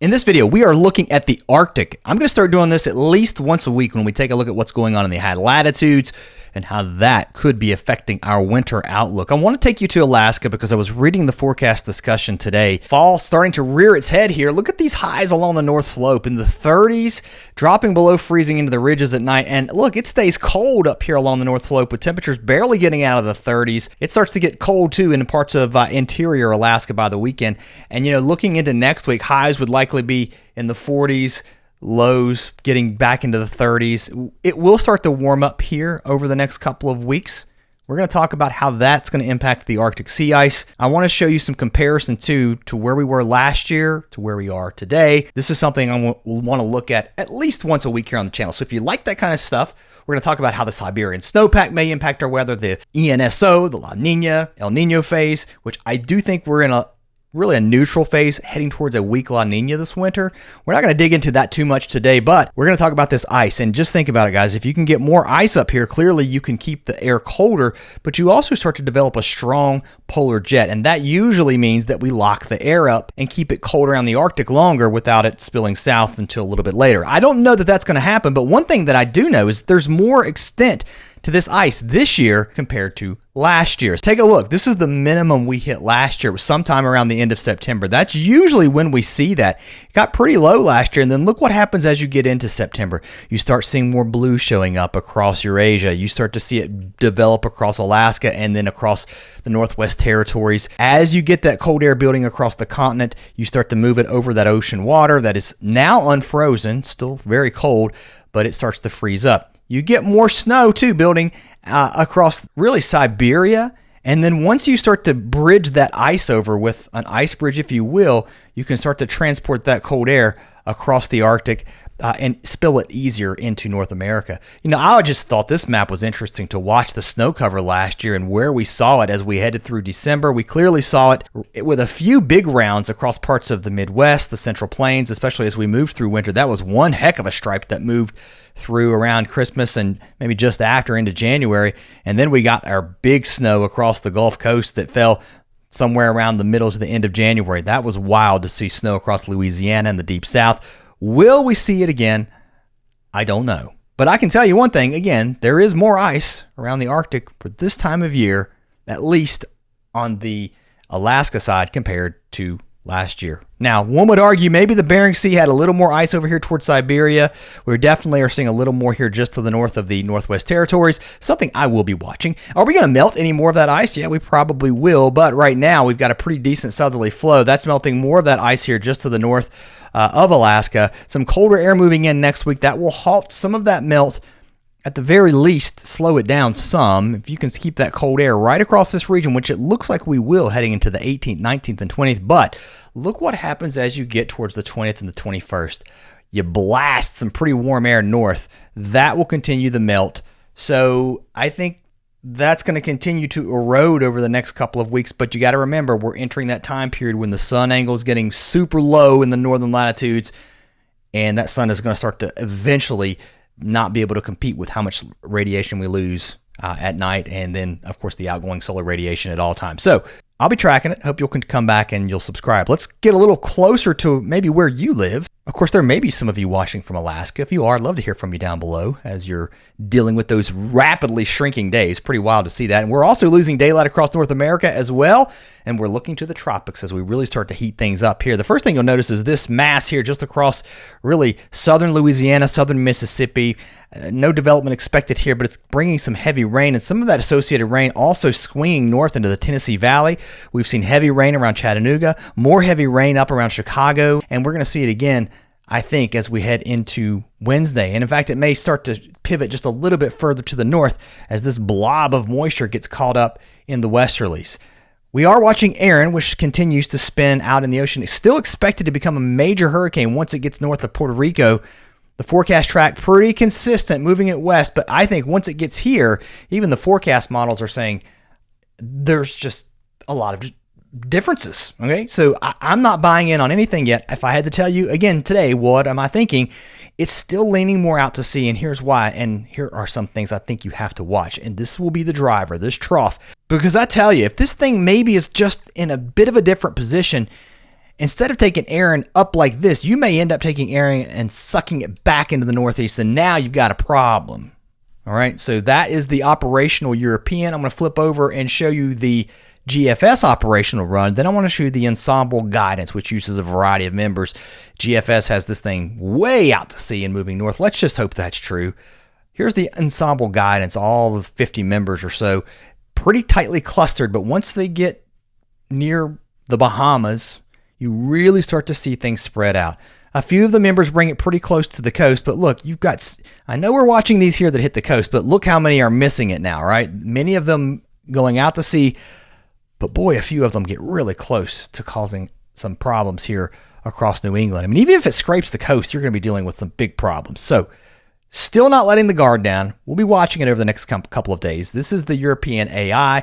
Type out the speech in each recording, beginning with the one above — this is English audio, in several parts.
In this video, we are looking at the Arctic. I'm going to start doing this at least once a week when we take a look at what's going on in the high latitudes and how that could be affecting our winter outlook. I want to take you to Alaska because I was reading the forecast discussion today. Fall starting to rear its head here. Look at these highs along the North Slope in the 30s, dropping below freezing into the ridges at night. And look, it stays cold up here along the North Slope with temperatures barely getting out of the 30s. It starts to get cold too in parts of interior Alaska by the weekend. And looking into next week, highs would likely be in the 40s. Lows getting back into the 30s. It will start to warm up here over the next couple of weeks. We're going to talk about how that's going to impact the Arctic sea ice. I want to show you some comparison to where we were last year to where we are today. This is something I want to look at least once a week here on the channel. So if you like that kind of stuff, we're going to talk about how the Siberian snowpack may impact our weather, the ENSO, the La Nina, El Nino phase, which I do think we're in a neutral phase heading towards a weak La Nina this winter. We're not going to dig into that too much today, but we're going to talk about this ice. And just think about it, guys. If you can get more ice up here, clearly you can keep the air colder, but you also start to develop a strong polar jet. And that usually means that we lock the air up and keep it cold around the Arctic longer without it spilling south until a little bit later. I don't know that that's going to happen, but one thing that I do know is there's more extent to this ice this year compared to last year. Take a look. This is the minimum we hit last year. It was sometime around the end of September. That's usually when we see that. It got pretty low last year, and then look what happens as you get into September. You start seeing more blue showing up across Eurasia. You start to see it develop across Alaska and then across the Northwest Territories. As you get that cold air building across the continent, you start to move it over that ocean water that is now unfrozen, still very cold, but it starts to freeze up. You get more snow too building across really Siberia. And then once you start to bridge that ice over with an ice bridge, if you will, you can start to transport that cold air across the Arctic and spill it easier into North America. I just thought this map was interesting to watch the snow cover last year and where we saw it as we headed through December. We clearly saw it with a few big rounds across parts of the Midwest, the Central Plains, especially as we moved through winter. That was one heck of a stripe that moved through around Christmas and maybe just after into January. And then we got our big snow across the Gulf Coast that fell somewhere around the middle to the end of January. That was wild to see snow across Louisiana and the Deep South. Will we see it again? I don't know. But I can tell you one thing. Again, there is more ice around the Arctic for this time of year, at least on the Alaska side compared to last year. Now, one would argue maybe the Bering Sea had a little more ice over here towards Siberia. We definitely are seeing a little more here just to the north of the Northwest Territories, something I will be watching. Are we going to melt any more of that ice? Yeah, we probably will, but right now we've got a pretty decent southerly flow. That's melting more of that ice here just to the north of Alaska. Some colder air moving in next week. That will halt some of that melt. At the very least, slow it down some. If you can keep that cold air right across this region, which it looks like we will heading into the 18th, 19th, and 20th. But look what happens as you get towards the 20th and the 21st. You blast some pretty warm air north. That will continue the melt. So I think that's going to continue to erode over the next couple of weeks. But you got to remember, we're entering that time period when the sun angle is getting super low in the northern latitudes. And that sun is going to start to eventually not be able to compete with how much radiation we lose at night, and then of course the outgoing solar radiation at all times. So I'll be tracking it. Hope you'll come back and you'll subscribe. Let's get a little closer to maybe where you live. Of course, there may be some of you watching from Alaska. If you are, I'd love to hear from you down below as you're dealing with those rapidly shrinking days. Pretty wild to see that. And we're also losing daylight across North America as well. And we're looking to the tropics as we really start to heat things up here. The first thing you'll notice is this mass here just across really southern Louisiana, southern Mississippi. No development expected here, but it's bringing some heavy rain, and some of that associated rain also swinging north into the Tennessee Valley. We've seen heavy rain around Chattanooga, more heavy rain up around Chicago, and we're going to see it again, I think, as we head into Wednesday. And in fact, it may start to pivot just a little bit further to the north as this blob of moisture gets caught up in the westerlies. We are watching Erin, which continues to spin out in the ocean. It's still expected to become a major hurricane once it gets north of Puerto Rico. The forecast track pretty consistent, moving it west, but I think once it gets here, even the forecast models are saying there's just a lot of differences. Okay, so I'm not buying in on anything yet. If I had to tell you again today, what am I thinking? It's still leaning more out to sea, and here's why. And here are some things I think you have to watch. And this will be the driver, this trough. Because I tell you, if this thing maybe is just in a bit of a different position, instead of taking Erin up like this, you may end up taking Erin and sucking it back into the northeast, and now you've got a problem. All right, so that is the operational European. I'm going to flip over and show you the GFS operational run. Then I want to show you the ensemble guidance, which uses a variety of members. GFS has this thing way out to sea and moving north. Let's just hope that's true. Here's the ensemble guidance, all the 50 members or so, pretty tightly clustered, but once they get near the Bahamas, you really start to see things spread out. A few of the members bring it pretty close to the coast, but look, I know we're watching these here that hit the coast, but look how many are missing it now, right? Many of them going out to sea, but boy, a few of them get really close to causing some problems here across New England. I mean, even if it scrapes the coast, you're going to be dealing with some big problems. So, still not letting the guard down. We'll be watching it over the next couple of days. This is the European AI.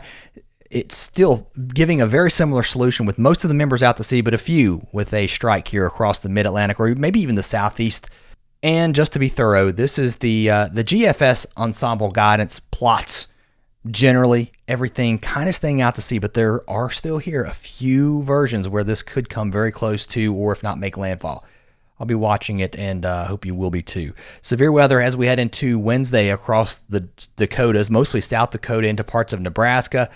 It's still giving a very similar solution with most of the members out to sea, but a few with a strike here across the mid-Atlantic or maybe even the southeast. And just to be thorough, this is the GFS ensemble guidance plots. Generally, everything kind of staying out to sea, but there are still here a few versions where this could come very close to, or if not, make landfall. I'll be watching it, and hope you will be too. Severe weather as we head into Wednesday across the Dakotas, mostly South Dakota into parts of Nebraska.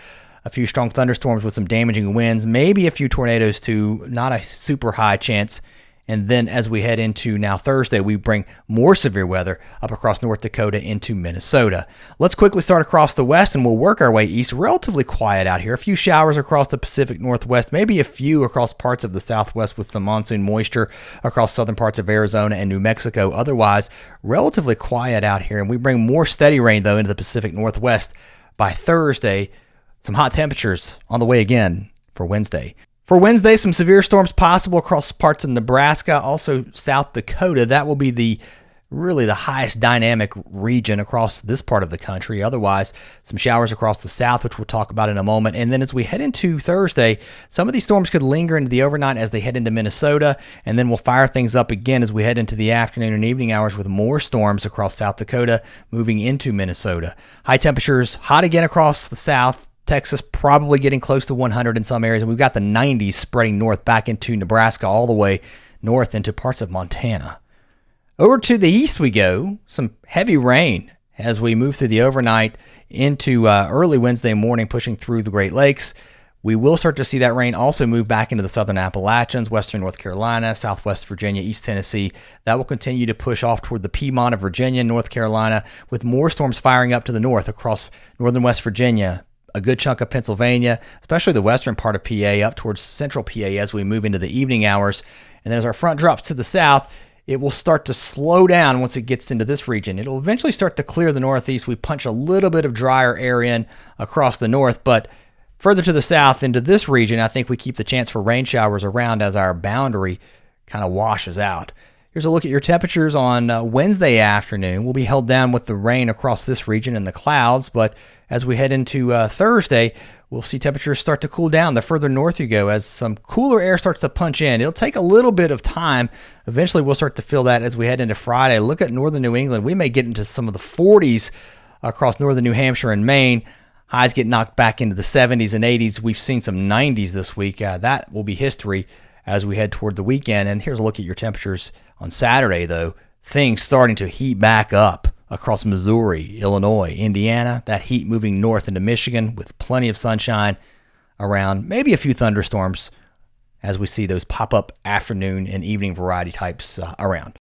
A few strong thunderstorms with some damaging winds, maybe a few tornadoes too, not a super high chance. And then as we head into now Thursday, we bring more severe weather up across North Dakota into Minnesota. Let's quickly start across the west and we'll work our way east. Relatively quiet out here. A few showers across the Pacific Northwest, maybe a few across parts of the Southwest with some monsoon moisture across southern parts of Arizona and New Mexico. Otherwise, relatively quiet out here. And we bring more steady rain, though, into the Pacific Northwest by Thursday. Some hot temperatures on the way again for Wednesday. For Wednesday, some severe storms possible across parts of Nebraska, also South Dakota. That will be really the highest dynamic region across this part of the country. Otherwise, some showers across the south, which we'll talk about in a moment. And then as we head into Thursday, some of these storms could linger into the overnight as they head into Minnesota. And then we'll fire things up again as we head into the afternoon and evening hours with more storms across South Dakota moving into Minnesota. High temperatures, hot again across the south. Texas probably getting close to 100 in some areas. And we've got the 90s spreading north back into Nebraska all the way north into parts of Montana. Over to the east we go. Some heavy rain as we move through the overnight into early Wednesday morning, pushing through the Great Lakes. We will start to see that rain also move back into the southern Appalachians, western North Carolina, southwest Virginia, east Tennessee. That will continue to push off toward the Piedmont of Virginia, North Carolina, with more storms firing up to the north across northern West Virginia, a good chunk of Pennsylvania, especially the western part of PA, up towards central PA as we move into the evening hours. And then as our front drops to the south, it will start to slow down once it gets into this region. It'll eventually start to clear the northeast. We punch a little bit of drier air in across the north, but further to the south into this region, I think we keep the chance for rain showers around as our boundary kind of washes out. Here's a look at your temperatures on Wednesday afternoon. We'll be held down with the rain across this region and the clouds, but as we head into Thursday, we'll see temperatures start to cool down the further north you go as some cooler air starts to punch in. It'll take a little bit of time. Eventually, we'll start to feel that as we head into Friday. Look at northern New England. We may get into some of the 40s across northern New Hampshire and Maine. Highs get knocked back into the 70s and 80s. We've seen some 90s this week. That will be history as we head toward the weekend. And here's a look at your temperatures on Saturday, though. Things starting to heat back up across Missouri, Illinois, Indiana. That heat moving north into Michigan with plenty of sunshine around. Maybe a few thunderstorms as we see those pop up afternoon and evening variety types around.